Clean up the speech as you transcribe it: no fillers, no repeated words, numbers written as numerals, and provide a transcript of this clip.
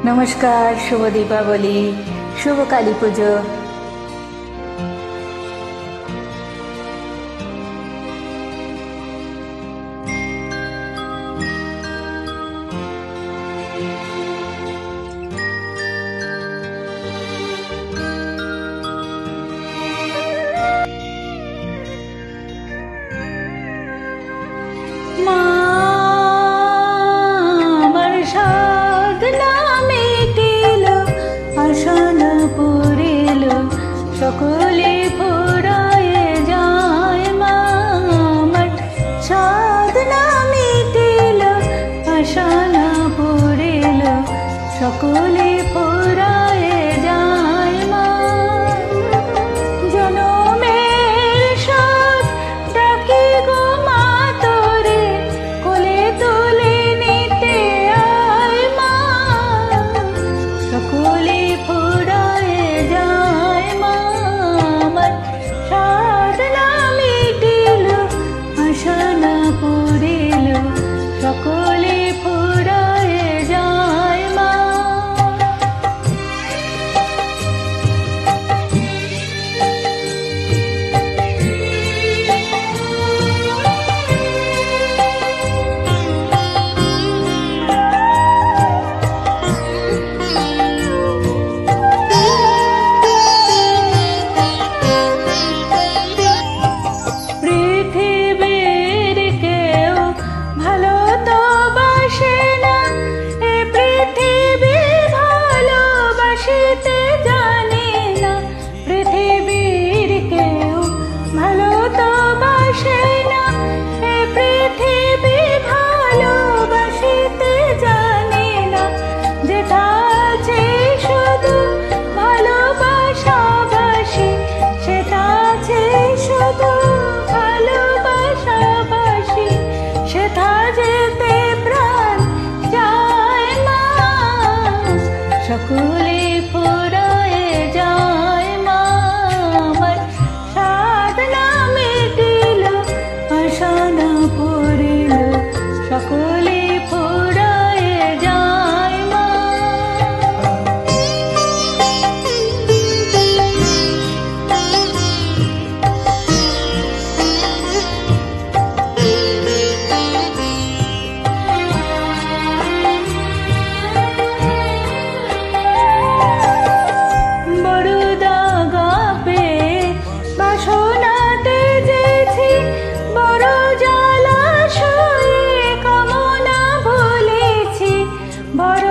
नमस्कार, शुभ दीपावली, शुभ काली पुजो। সকলে ফুরায়ে যায় মা, আমার সাধনা মিটিল, আশা না পুরিল, সকলে ফুরায়ে যায় মা। জনমের সাথ ডাকি গো মা তোরে, কোলে তুলে নিতে আয় মা, সকলে ফুরায়ে যায় মা। সকলে ফুরায়ে যায় মা। পৃথিবীর কেউ ভালো তো বাসে না, এ পৃথিবী ভালোবাসিতে জানে না। পৃথিবীর কেউ ভালো তো বাসে না, এ পৃথিবী ভালোবাসিতে জানে না। যেটা আছে শুধু ভালোবাসাবাসি, সেটা আছে শুধু ভালোবাসাবাসি, সেটা যেতে প্রাণ যায় মা, সকলে ফুরায়ে যায় মা। আমার সাধনা মিটিল, আশা না পুরিল, সকলে ফুরায়ে যায় মা। বড়